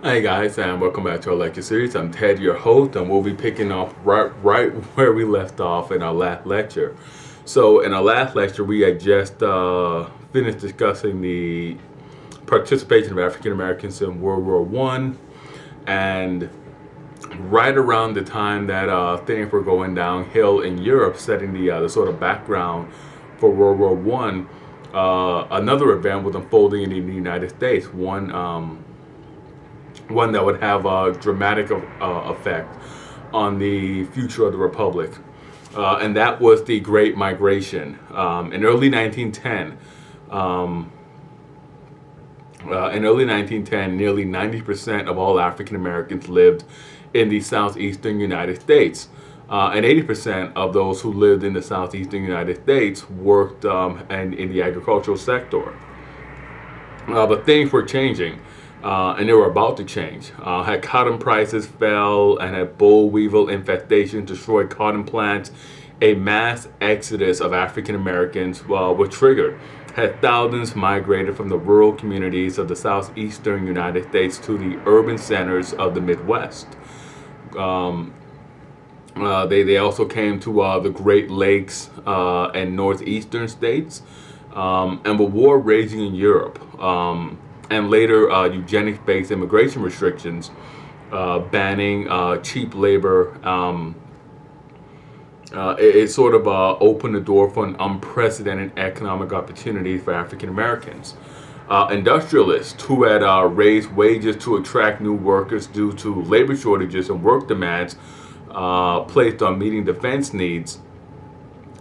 Hey guys, and welcome back to our lecture series. I'm Ted, your host, and we'll be picking up right where we left off in our last lecture. So, in our last lecture, we had just finished discussing the participation of African Americans in World War One, and right around the time that things were going downhill in Europe, setting the sort of background for World War One, another event was unfolding in the United States. One that would have a dramatic effect on the future of the republic, and that was the Great Migration. Um, in early 1910, nearly 90% of all African Americans lived in the southeastern United States. And 80% of those who lived in the southeastern United States worked in the agricultural sector. But things were changing, and they were about to change. Had cotton prices fell and had boll weevil infestation destroyed cotton plants, a mass exodus of African Americans was triggered. Had thousands migrated from the rural communities of the southeastern United States to the urban centers of the Midwest. Um, they also came to the Great Lakes and northeastern states, and with war raging in Europe, and later eugenics-based immigration restrictions banning cheap labor. It sort of opened the door for an unprecedented economic opportunity for African Americans. Industrialists who had raised wages to attract new workers due to labor shortages and work demands placed on meeting defense needs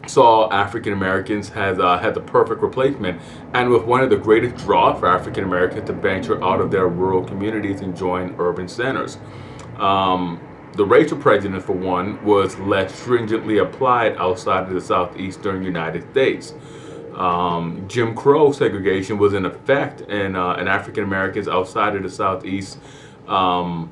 saw African Americans had the perfect replacement, and with one of the greatest draws for African Americans to venture out of their rural communities and join urban centers. The racial prejudice, for one, was less stringently applied outside of the southeastern United States. Jim Crow segregation was in effect in African Americans outside of the Southeast. While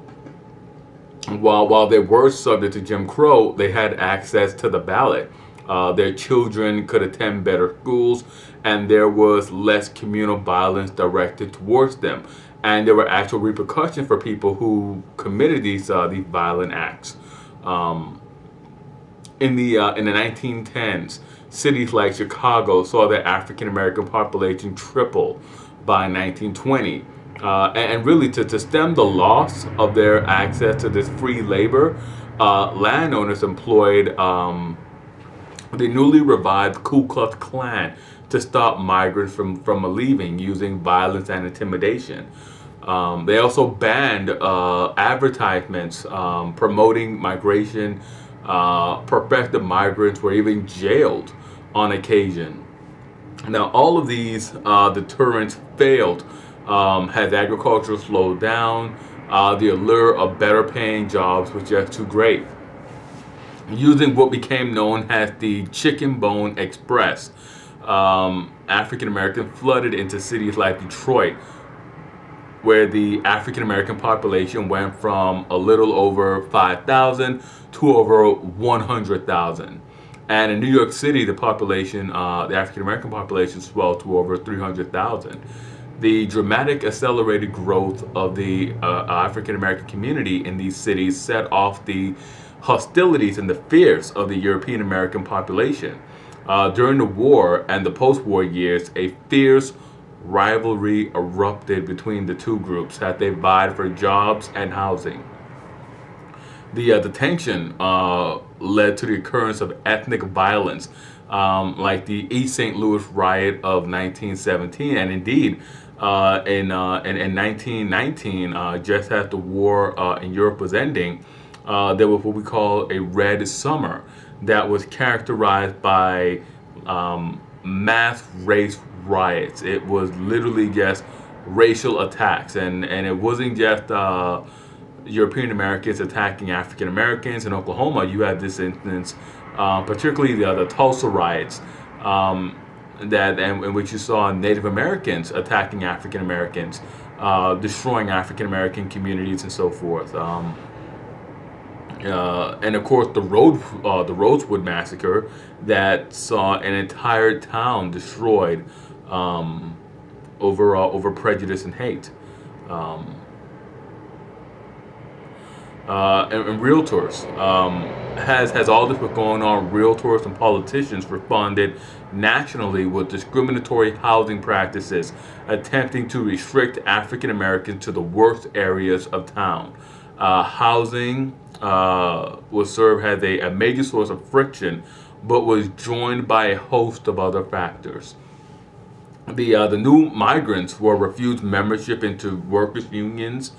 they were subject to Jim Crow, they had access to the ballot. Their children could attend better schools, and there was less communal violence directed towards them. And there were actual repercussions for people who committed these violent acts. Um, in the 1910s, cities like Chicago saw their African American population triple by 1920. And really, to stem the loss of their access to this free labor, landowners employed the newly revived Ku Klux Klan to stop migrants from leaving using violence and intimidation. They also banned advertisements promoting migration. Prospective migrants were even jailed on occasion. Now, all of these deterrents failed as agriculture slowed down. The allure of better paying jobs was just too great. Using what became known as the Chicken Bone Express, African Americans flooded into cities like Detroit, where the African American population went from a little over 5,000 to over 100,000. And in New York City, the African American population swelled to over 300,000. The dramatic accelerated growth of the African American community in these cities set off the hostilities and the fears of the European American population. During the war and the post-war years, a fierce rivalry erupted between the two groups as they vied for jobs and housing. The tension led to the occurrence of ethnic violence, like the East St. Louis riot of 1917, and indeed, in 1919, just as the war in Europe was ending, there was what we call a Red Summer that was characterized by mass race riots. It was literally just racial attacks, and it wasn't just European Americans attacking African Americans. In Oklahoma, you had this instance, particularly the Tulsa riots, in which you saw Native Americans attacking African Americans, destroying African American communities, and so forth. And of course, the Rosewood massacre that saw an entire town destroyed over prejudice and hate. Um, and realtors. Has all this was going on, realtors and politicians responded nationally with discriminatory housing practices, attempting to restrict African Americans to the worst areas of town. Housing was served as a major source of friction, but was joined by a host of other factors. The new migrants were refused membership into workers' unions.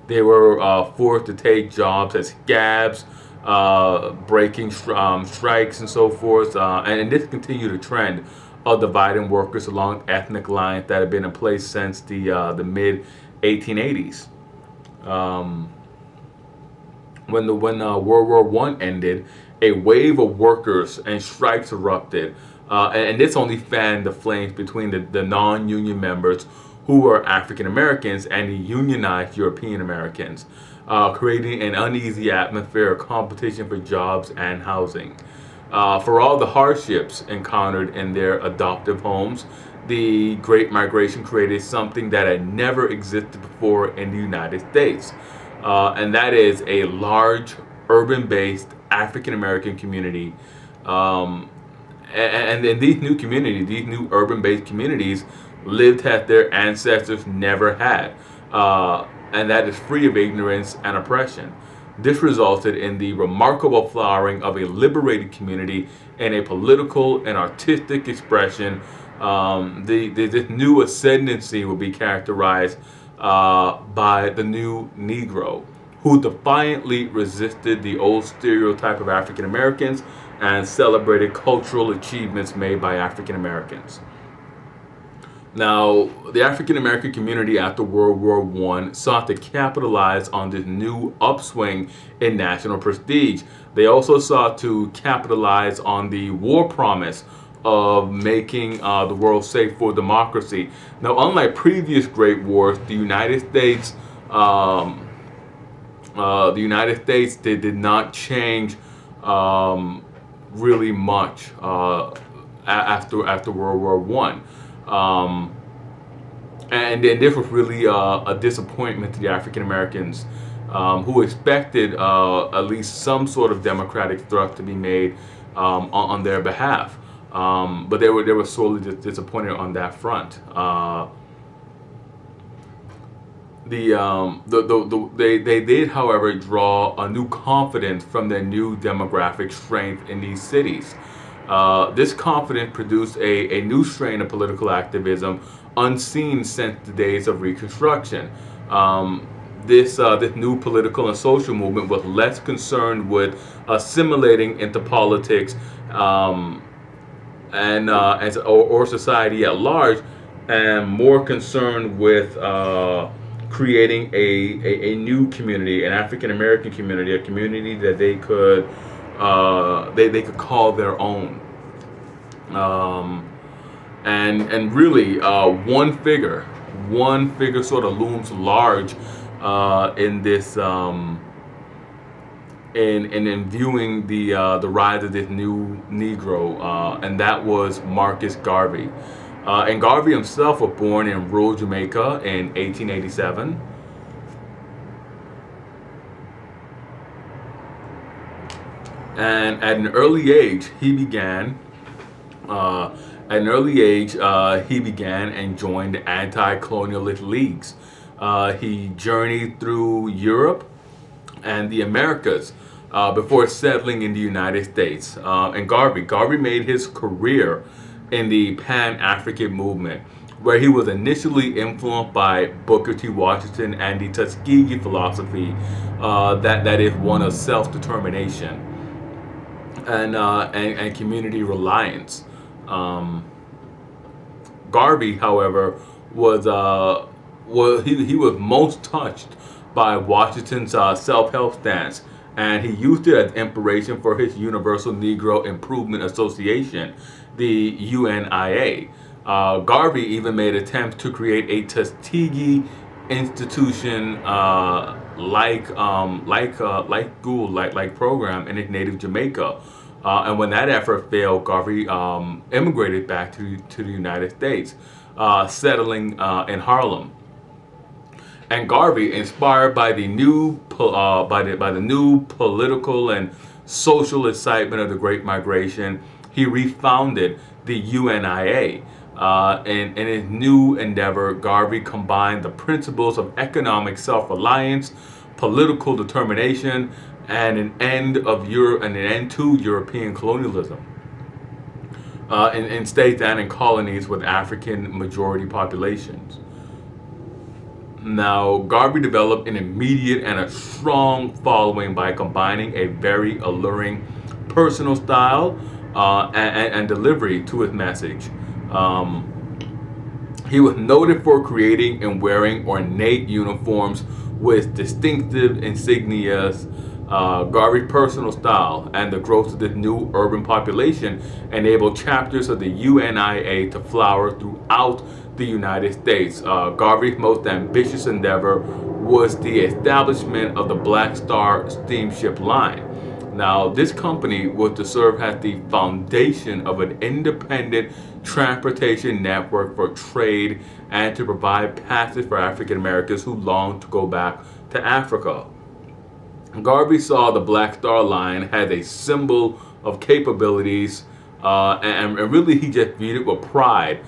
They were forced to take jobs as scabs, breaking strikes and so forth. And this continued a trend of dividing workers along ethnic lines that had been in place since the mid 1880s. Um, when World War One ended, a wave of workers and strikes erupted, and this only fanned the flames between the non-union members who were African Americans and the unionized European Americans, creating an uneasy atmosphere of competition for jobs and housing. For all the hardships encountered in their adoptive homes, the Great Migration created something that had never existed before in the United States, and that is a large urban-based African American community. Um, and then these new communities, these new urban-based communities, lived as their ancestors never had, and that is free of ignorance and oppression. This resulted in the remarkable flowering of a liberated community and a political and artistic expression. This new ascendancy will be characterized by the new Negro, who defiantly resisted the old stereotype of African Americans and celebrated cultural achievements made by African Americans. Now, the African American community after World War One sought to capitalize on this new upswing in national prestige. They also sought to capitalize on the war promise of making the world safe for democracy. Now, unlike previous great wars, the United States did not change really much after World War One. And then this was really a disappointment to the African Americans, who expected at least some sort of democratic thrust to be made on their behalf. But they were sorely disappointed on that front. They did, however, draw a new confidence from their new demographic strength in these cities. This confidence produced a new strain of political activism unseen since the days of Reconstruction. This new political and social movement was less concerned with assimilating into politics or society at large, and more concerned with creating a new community, an African American community, a community that they could call their own. And really, one figure sort of looms large in this in viewing the rise of this new Negro, and that was Marcus Garvey. And Garvey himself was born in rural Jamaica in 1887. And at an early age, he began and joined anti-colonialist leagues. He journeyed through Europe and the Americas before settling in the United States. And Garvey made his career in the Pan-African movement, where he was initially influenced by Booker T. Washington and the Tuskegee philosophy, that is one of self-determination and community reliance. Garvey, however, was most touched by Washington's self-help stance, and he used it as inspiration for his Universal Negro Improvement Association, the UNIA. Garvey even made attempts to create a Tuskegee institution like program in his native Jamaica. And when that effort failed, Garvey immigrated back to the United States, settling in Harlem. And Garvey, inspired by the new by the new political and social excitement of the Great Migration, he refounded the UNIA. In his new endeavor, Garvey combined the principles of economic self-reliance, political determination, and an end to European colonialism in states and in colonies with African majority populations. Now, Garvey developed an immediate and a strong following by combining a very alluring personal style and delivery to his message. He was noted for creating and wearing ornate uniforms with distinctive insignias. Garvey's personal style and the growth of the new urban population enabled chapters of the UNIA to flower throughout the United States. Garvey's most ambitious endeavor was the establishment of the Black Star steamship line. Now, this company was to serve as the foundation of an independent transportation network for trade and to provide passage for African Americans who longed to go back to Africa. Garvey saw the Black Star Line as a symbol of capabilities, and really he just viewed it with pride.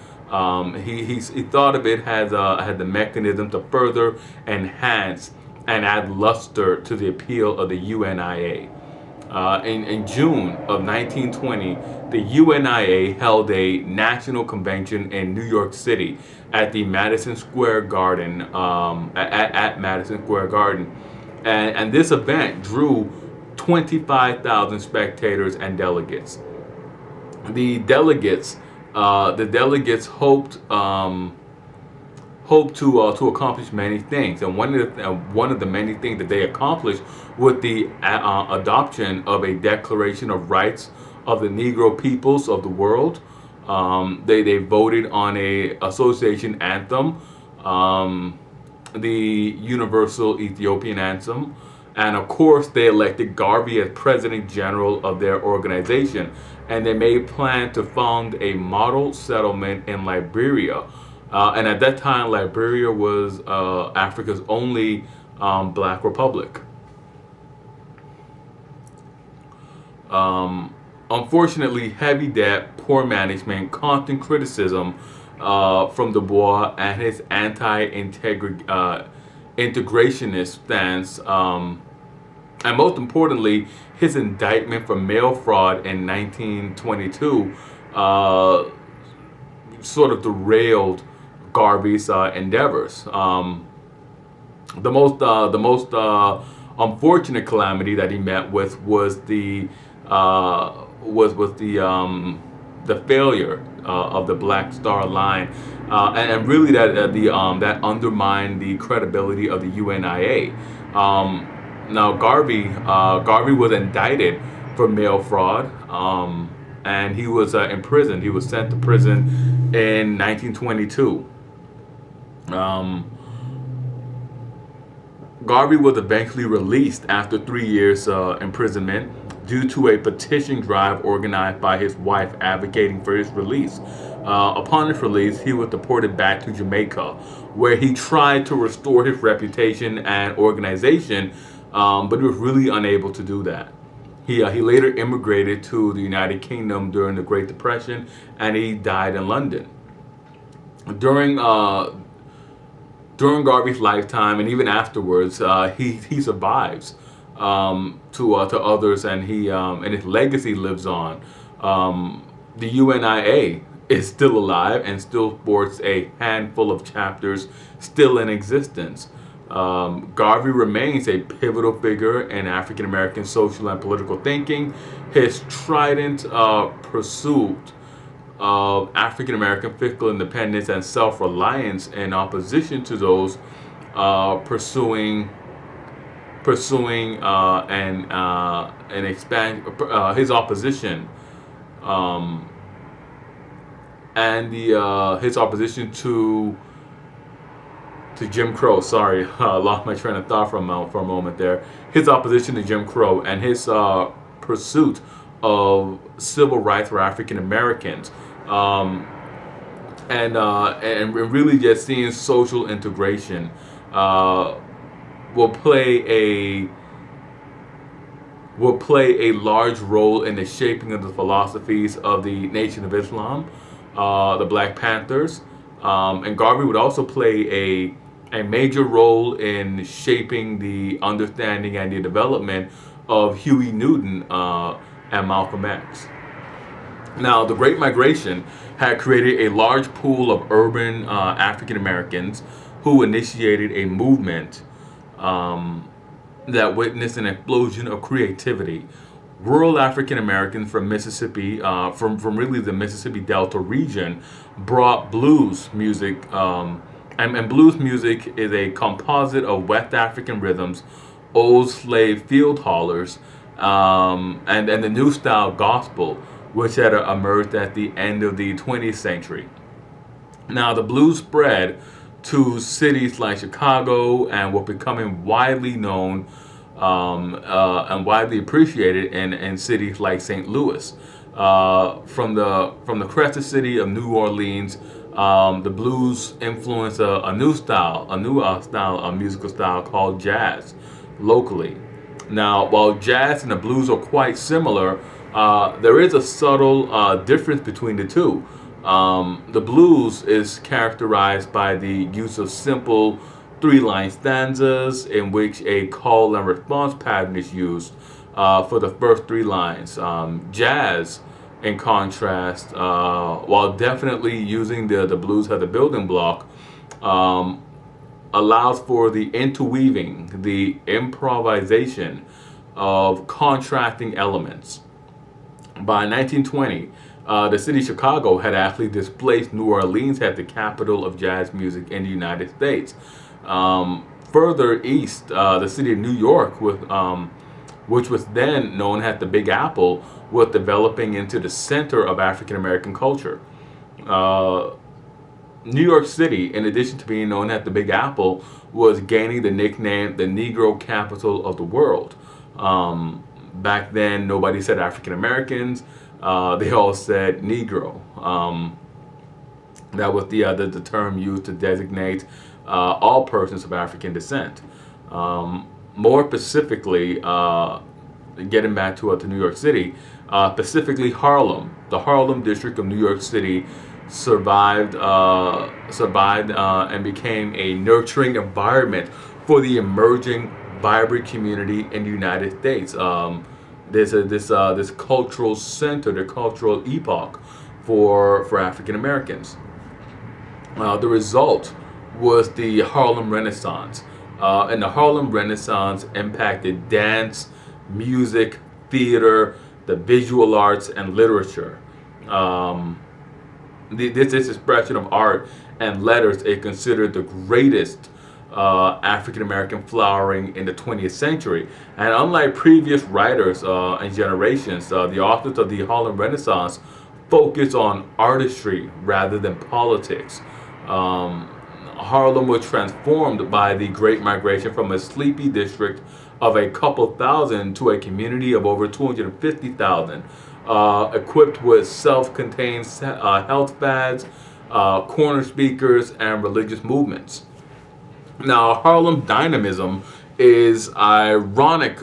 He thought of it as the mechanism to further enhance and add luster to the appeal of the UNIA. In June of 1920, the UNIA held a national convention in New York City at the Madison Square Garden, at Madison Square Garden. And this event drew 25,000 spectators and delegates. The delegates hoped to accomplish many things, and one of the many things that they accomplished was the adoption of a Declaration of Rights of the Negro peoples of the world. They voted on a association anthem, the Universal Ethiopian Anthem, and of course they elected Garvey as President General of their organization, and they made plans to found a model settlement in Liberia. And at that time, Liberia was Africa's only black republic. Unfortunately, heavy debt, poor management, constant criticism from Du Bois and his anti-integrationist stance, and most importantly, his indictment for mail fraud in 1922 sort of derailed Garvey's endeavors. The most unfortunate calamity that he met with was the failure of the Black Star Line, and really that undermined the credibility of the UNIA. Now Garvey was indicted for mail fraud, and he was imprisoned. He was sent to prison in 1922. Garvey was eventually released after 3 years imprisonment due to a petition drive organized by his wife advocating for his release. Upon his release, he was deported back to Jamaica, where he tried to restore his reputation and organization, but he was really unable to do that. He later immigrated to the United Kingdom during the Great Depression, and he died in London. During Garvey's lifetime, and even afterwards, he survives to others, and his legacy lives on. The UNIA is still alive and still sports a handful of chapters still in existence. Garvey remains a pivotal figure in African American social and political thinking. His strident pursuit of African American fiscal independence and self-reliance in opposition to those pursuing and expand his opposition his opposition to Jim Crow. Sorry, I lost my train of thought for a moment there. His opposition to Jim Crow and his pursuit of civil rights for African Americans, and really just seeing social integration uh, will play a large role in the shaping of the philosophies of the Nation of Islam, the Black Panthers, and Garvey would also play a major role in shaping the understanding and the development of Huey Newton and Malcolm X. Now, the Great Migration had created a large pool of urban African Americans who initiated a movement that witnessed an explosion of creativity. Rural African Americans from Mississippi, from really the Mississippi Delta region, brought blues music, and blues music is a composite of West African rhythms, old slave field hollers, and the new style gospel, which had emerged at the end of the 20th century. Now, the blues spread to cities like Chicago and were becoming widely known and widely appreciated in cities like St. Louis. From the crescent city of New Orleans, the blues influenced a musical style called jazz locally. Now, while jazz and the blues are quite similar, there is a subtle difference between the two. The blues is characterized by the use of simple three-line stanzas in which a call and response pattern is used for the first three lines. Jazz, in contrast, while definitely using the blues as a building block, allows for the interweaving, the improvisation of contrasting elements. By 1920, the city of Chicago had actually displaced New Orleans as the capital of jazz music in the United States. Further east, the city of New York, which was then known as the Big Apple, was developing into the center of African American culture. New York City, in addition to being known as the Big Apple, was gaining the nickname the Negro capital of the world. Back then, nobody said African Americans. They all said Negro. That was the term used to designate all persons of African descent. More specifically, getting back to New York City, specifically Harlem, the Harlem district of New York City survived and became a nurturing environment for the emerging vibrant community in the United States. There's this cultural center, the cultural epoch for African Americans. The result was the Harlem Renaissance, and the Harlem Renaissance impacted dance, music, theater, the visual arts, and literature. This expression of art and letters is considered the greatest African American flowering in the 20th century. And unlike previous writers and generations, the authors of the Harlem Renaissance focused on artistry rather than politics. Harlem was transformed by the Great Migration from a sleepy district of a couple thousand to a community of over 250,000, equipped with self-contained health fads, corner speakers, and religious movements. Now, Harlem dynamism is ironic.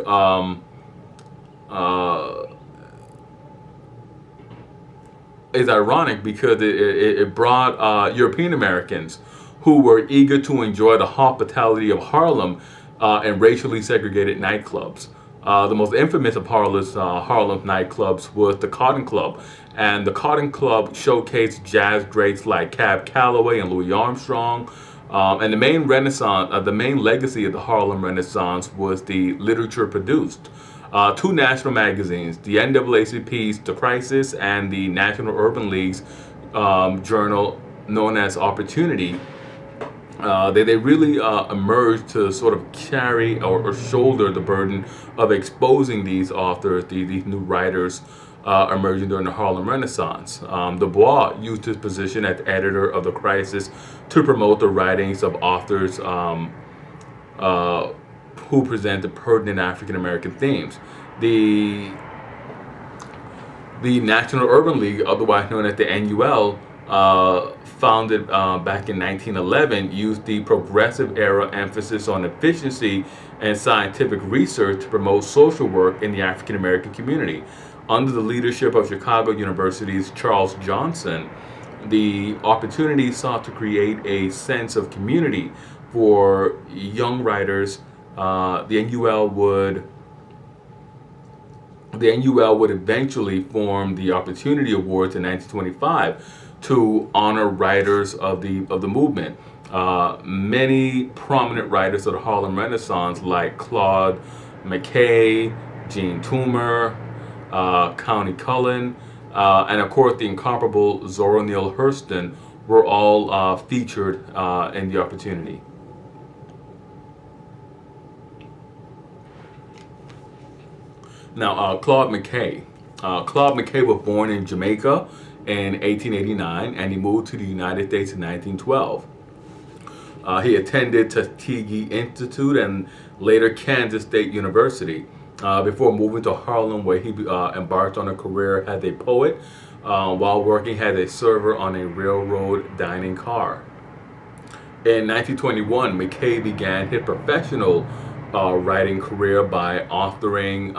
Is ironic because it brought European Americans who were eager to enjoy the hospitality of Harlem in racially segregated nightclubs. The most infamous of Harlem's nightclubs was the Cotton Club, and the Cotton Club showcased jazz greats like Cab Calloway and Louis Armstrong. And the main legacy of the Harlem Renaissance was the literature produced. Two national magazines, the NAACP's The Crisis and the National Urban League's journal known as Opportunity, they really emerged to sort of carry or shoulder the burden of exposing these authors, these new writers emerging during the Harlem Renaissance. Du Bois used his position as editor of The Crisis to promote the writings of authors who presented pertinent African American themes. The National Urban League, otherwise known as the NUL, founded back in 1911, used the progressive era emphasis on efficiency and scientific research to promote social work in the African American community. Under the leadership of Chicago University's Charles Johnson, the opportunity sought to create a sense of community for young writers. The NUL would eventually form the Opportunity Awards in 1925 to honor writers of the movement. Many prominent writers of the Harlem Renaissance, like Claude McKay, Jean Toomer, Countee Cullen, and of course the incomparable Zora Neale Hurston, were all featured in the Opportunity. Now, Claude McKay. Claude McKay was born in Jamaica in 1889, and he moved to the United States in 1912. He attended Tuskegee Institute and later Kansas State University before moving to Harlem, where he embarked on a career as a poet while working as a server on a railroad dining car. In 1921, McKay began his professional writing career by authoring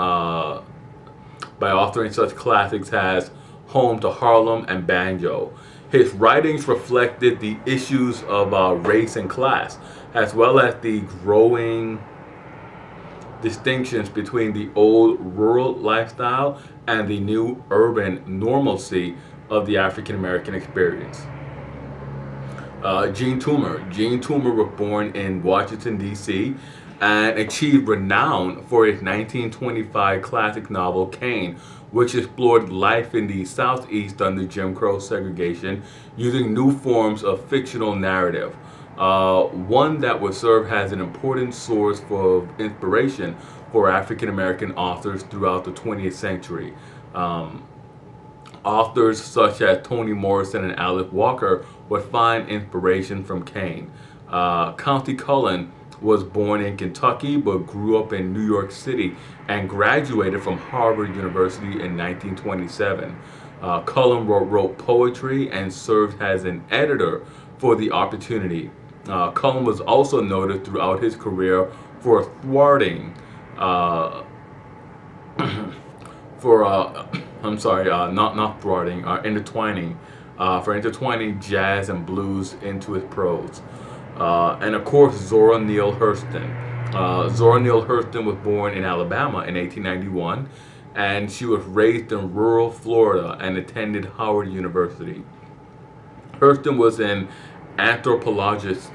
such classics as Home to Harlem and Banjo. His writings reflected the issues of race and class, as well as the growing distinctions between the old rural lifestyle and the new urban normalcy of the African American experience. Jean Toomer. Jean Toomer was born in Washington, D.C., and achieved renown for his 1925 classic novel Cane, which explored life in the Southeast under Jim Crow segregation using new forms of fictional narrative. One that would serve as an important source for inspiration for African American authors throughout the 20th century. Authors such as Toni Morrison and Alice Walker would find inspiration from Cane. Countee Cullen was born in Kentucky but grew up in New York City and graduated from Harvard University in 1927. Cullen wrote poetry and served as an editor for The Opportunity. Cullen was also noted throughout his career for thwarting, intertwining jazz and blues into his prose. And of course, Zora Neale Hurston. Zora Neale Hurston was born in Alabama in 1891, and she was raised in rural Florida and attended Howard University. Hurston was an anthropologist.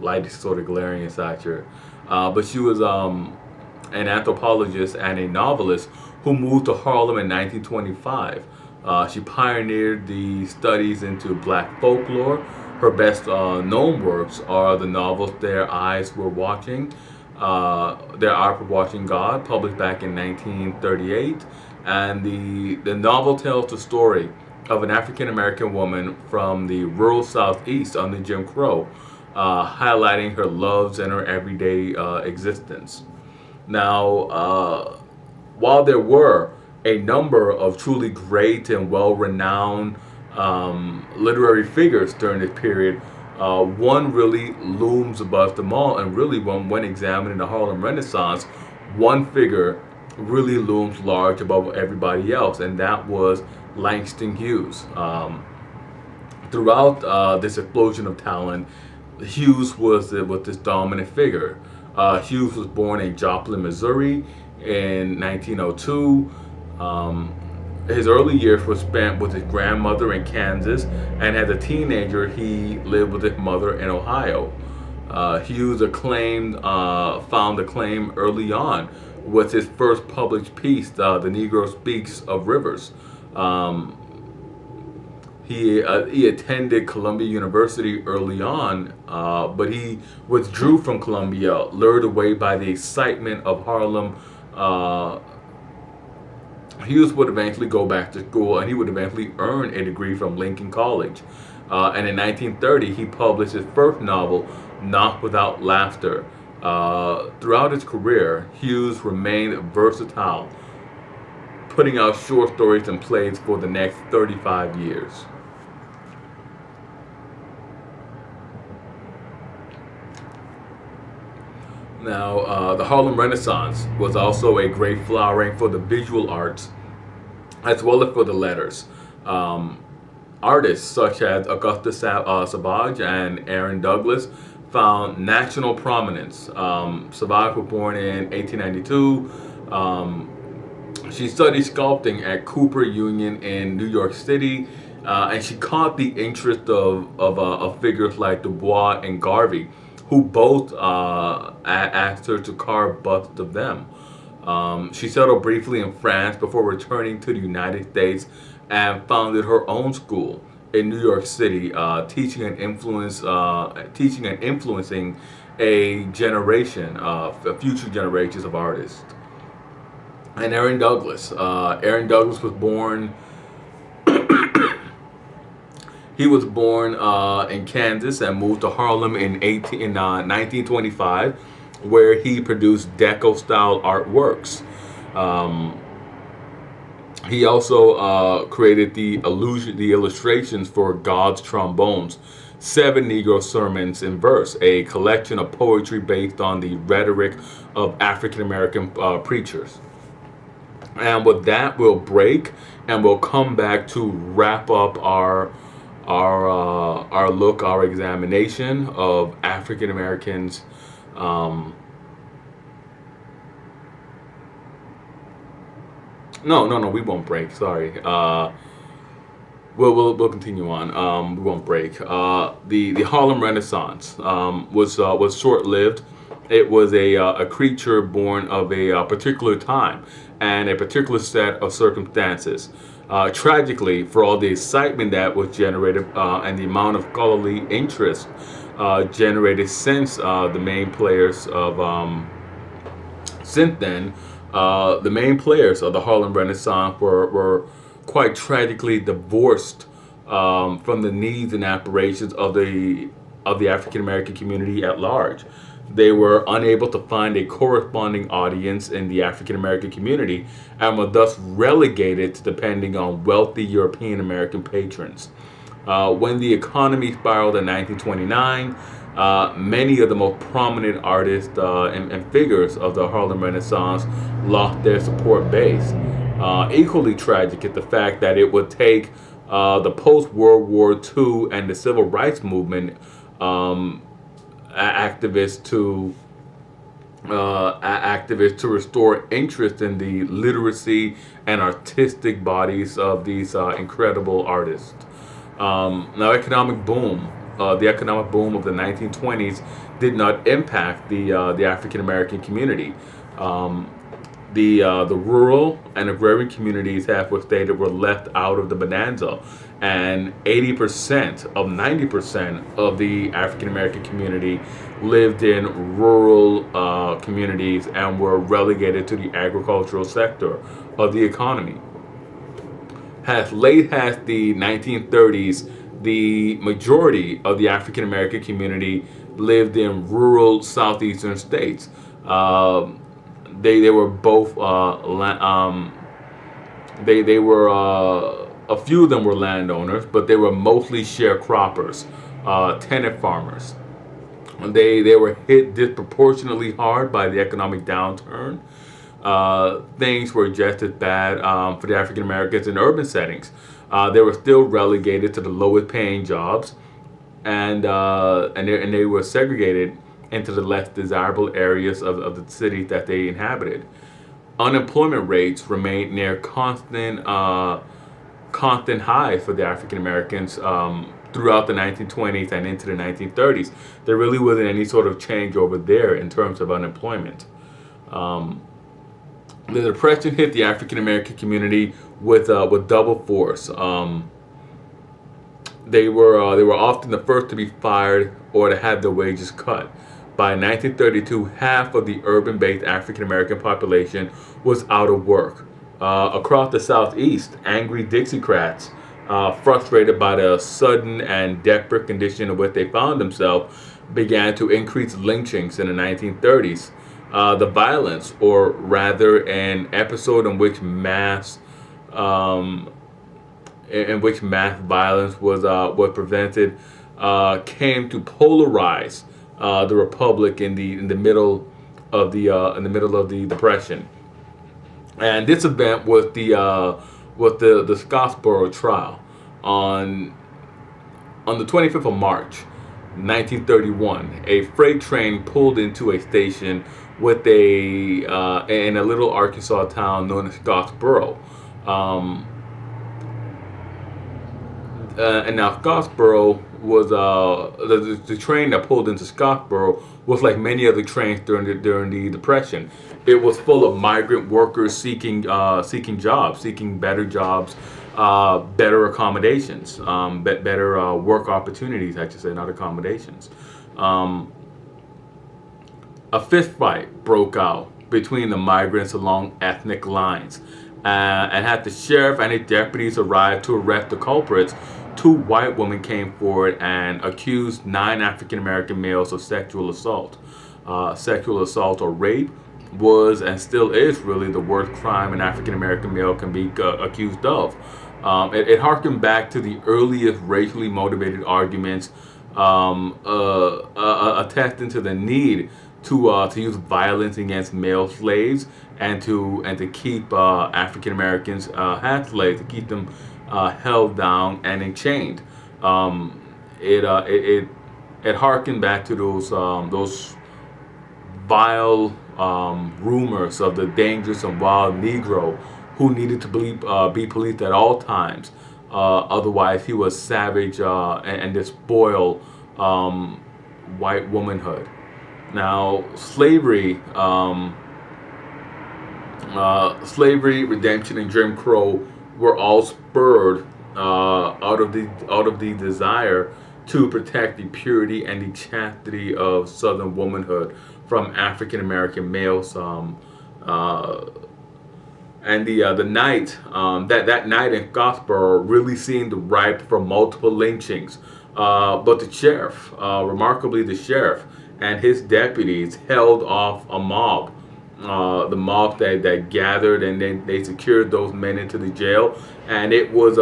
Light is sort of glaring inside here. But she was an anthropologist and a novelist who moved to Harlem in 1925. She pioneered the studies into black folklore. Her best known works are the novels Their Eyes Were Watching God, published back in 1938. And the novel tells the story of an African American woman from the rural Southeast under Jim Crow, highlighting her loves and her everyday existence. Now, while there were a number of truly great and well-renowned literary figures during this period, one really looms above them all, and really when examining the Harlem Renaissance, one figure really looms large above everybody else, and that was Langston Hughes. Throughout this explosion of talent, Hughes was this dominant figure. Hughes was born in Joplin, Missouri in 1902. His early years were spent with his grandmother in Kansas, and as a teenager he lived with his mother in Ohio. Hughes found acclaim early on with his first published piece, The Negro Speaks of Rivers. He attended Columbia University early on, but he withdrew from Columbia, lured away by the excitement of Harlem. Hughes would eventually go back to school, and he would eventually earn a degree from Lincoln College. And in 1930, he published his first novel, Not Without Laughter. Throughout his career, Hughes remained versatile, putting out short stories and plays for the next 35 years. Now, the Harlem Renaissance was also a great flowering for the visual arts as well as for the letters. Artists such as Augusta Savage and Aaron Douglas found national prominence. Savage was born in 1892. She studied sculpting at Cooper Union in New York City, and she caught the interest of figures like Du Bois and Garvey, who both asked her to carve busts of them. She settled briefly in France before returning to the United States and founded her own school in New York City, teaching and influencing a generation of future generations of artists. And Aaron Douglas. Aaron Douglas was born. He was born in Kansas and moved to Harlem in 1925, where he produced Deco-style artworks. He also created the illustrations for God's Trombones, 7 Negro Sermons in Verse, a collection of poetry based on the rhetoric of African American preachers. And with that, we'll break and we'll come back to wrap up our examination of African Americans. No, we won't break. Sorry. We'll continue on. We won't break. The Harlem Renaissance was short-lived. It was a creature born of a particular time and a particular set of circumstances. Tragically, for all the excitement that was generated and the amount of scholarly interest generated since the main players of since then. The main players of the Harlem Renaissance were quite tragically divorced from the needs and aspirations of the African American community at large. They were unable to find a corresponding audience in the African American community and were thus relegated to depending on wealthy European American patrons. When the economy spiraled in 1929, many of the most prominent artists and figures of the Harlem Renaissance lost their support base. Equally tragic is the fact that it would take the post-World War II and the Civil Rights Movement activists to restore interest in the literacy and artistic bodies of these incredible artists. Now, the economic boom of the 1920s did not impact the African American community. The rural and agrarian communities, half was stated, were left out of the bonanza, and 90% of the African American community lived in rural communities and were relegated to the agricultural sector of the economy. As late as the 1930s, the majority of the African American community lived in rural southeastern states. They were both they were a few of them were landowners, but they were mostly sharecroppers, tenant farmers. They were hit disproportionately hard by the economic downturn. Things were just as bad for the African Americans in urban settings. They were still relegated to the lowest paying jobs, and they were segregated into the less desirable areas of the cities that they inhabited. Unemployment rates remained near constant highs for the African Americans throughout the 1920s and into the 1930s. There really wasn't any sort of change over there in terms of unemployment. The Depression hit the African American community with double force. They were often the first to be fired or to have their wages cut. By 1932, half of the urban-based African American population was out of work. Across the Southeast, angry Dixiecrats, frustrated by the sudden and desperate condition in which they found themselves, began to increase lynchings in the 1930s. The violence, or rather an episode in which mass in which mass violence was prevented, came to polarize the republic in the middle of the Depression. And this event was the Scottsboro Trial on the 25th of March, 1931. A freight train pulled into a station with in a little Arkansas town known as Scottsboro. And now Scottsboro was the train that pulled into Scottsboro was like many other trains during the Depression. It was full of migrant workers seeking jobs, seeking better jobs, better accommodations, better work opportunities. I should say, not accommodations. A fist fight broke out between the migrants along ethnic lines, and had the sheriff and his deputies arrive to arrest the culprits. Two white women came forward and accused 9 African American males of sexual assault. Sexual assault or rape was and still is really the worst crime an African American male can be accused of. It harkened back to the earliest racially motivated arguments, attesting to the need to use violence against male slaves and to keep African Americans half slaves, to keep them held down and enchained. It harkened back to those vile rumors of the dangerous and wild Negro who needed to be policed at all times. Otherwise, he was savage and despoil white womanhood. Now, slavery, redemption, and Jim Crow were all spurred out of the desire to protect the purity and the chastity of Southern womanhood from African American males. And the night that night in Scottsboro really seemed ripe for multiple lynchings. But the sheriff, remarkably, the sheriff and his deputies held off a mob. The mob that gathered, and then they secured those men into the jail, and it was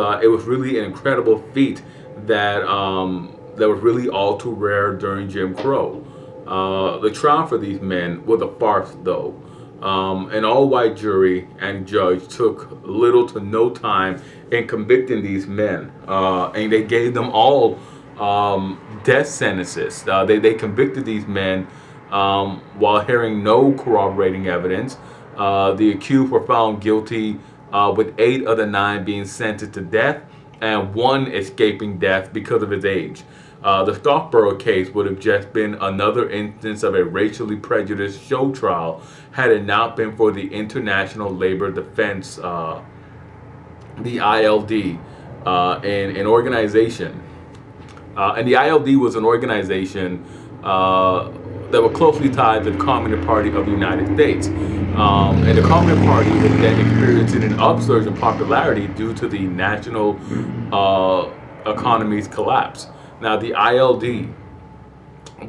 really an incredible feat that was really all too rare during Jim Crow. The trial for these men was a farce, though. An all-white jury and judge took little to no time in convicting these men, and they gave them all death sentences. They convicted these men while hearing no corroborating evidence. The accused were found guilty, with 8 of the 9 being sentenced to death and 1 escaping death because of his age. The Scottsboro case would have just been another instance of a racially prejudiced show trial had it not been for the International Labor Defense, the ILD, an organization. And the ILD was an organization that were closely tied to the Communist Party of the United States. And the Communist Party was then experiencing an upsurge in popularity due to the national economy's collapse. Now, the ILD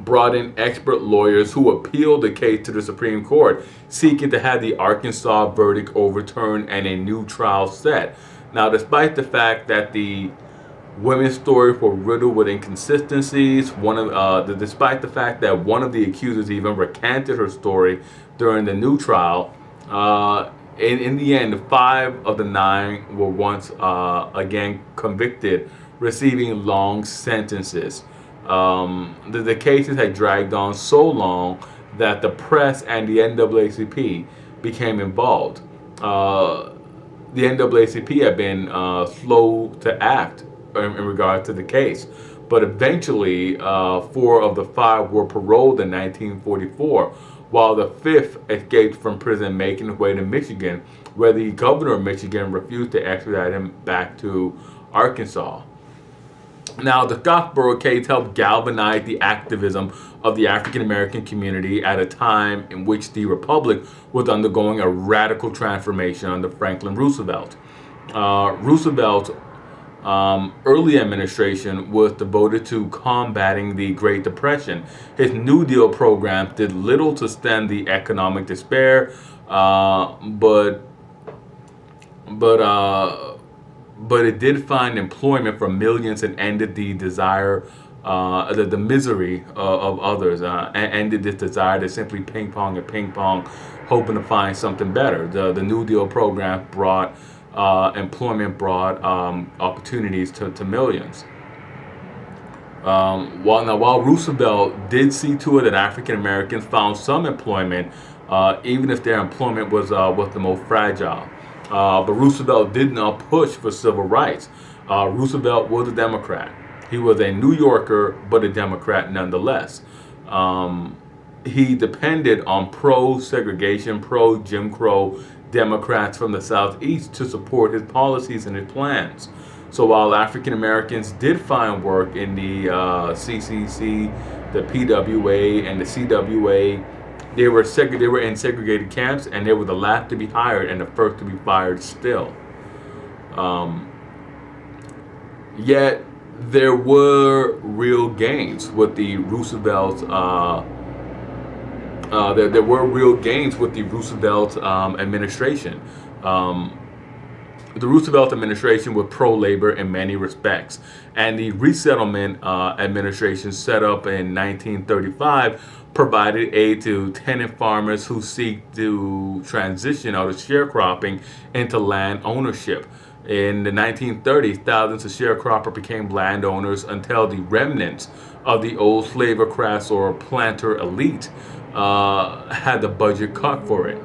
brought in expert lawyers who appealed the case to the Supreme Court, seeking to have the Arkansas verdict overturned and a new trial set. Now, despite the fact that the women's stories were riddled with inconsistencies, despite the fact that one of the accusers even recanted her story during the new trial, in the end, 5 of the 9 were once again convicted, receiving long sentences. The cases had dragged on so long that the press and the NAACP became involved. The NAACP had been slow to act in regard to the case, but eventually 4 of the 5 were paroled in 1944, while the 5th escaped from prison, making his way to Michigan, where the governor of Michigan refused to extradite him back to Arkansas. Now, the Scottsboro case helped galvanize the activism of the African American community at a time in which the Republic was undergoing a radical transformation under Franklin Roosevelt. Roosevelt's early administration was devoted to combating the Great Depression. His New Deal programs did little to stem the economic despair, but but it did find employment for millions and ended the desire, the misery of others, and ended this desire to simply ping pong and ping pong, hoping to find something better. The New Deal program brought employment, brought opportunities to millions. While Roosevelt did see to it that African Americans found some employment, even if their employment was the most fragile. But Roosevelt did not push for civil rights. Roosevelt was a Democrat. He was a New Yorker, but a Democrat nonetheless. He depended on pro-segregation, pro-Jim Crow Democrats from the Southeast to support his policies and his plans. So while African Americans did find work in the CCC, the PWA, and the CWA, they were in segregated camps, and they were the last to be hired and the first to be fired still. Yet there were real gains with the Roosevelt. There were real gains with the Roosevelt administration. The Roosevelt administration was pro-labor in many respects, and the resettlement administration set up in 1935 provided aid to tenant farmers who seek to transition out of sharecropping into land ownership. In the 1930s, thousands of sharecroppers became landowners until the remnants of the old slaveocrats or planter elite had the budget cut for it.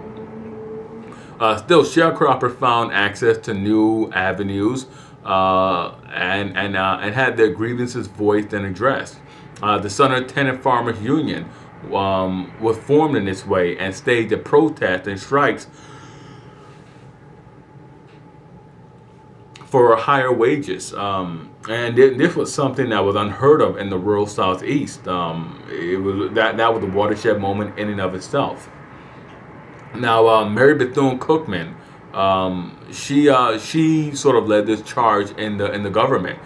Still, sharecroppers found access to new avenues and had their grievances voiced and addressed. The Southern Tenant Farmers Union was formed in this way and staged a protest and strikes for higher wages. And this was something that was unheard of in the rural Southeast. It was that was a watershed moment in and of itself. Now, Mary Bethune-Cookman, she sort of led this charge in the government.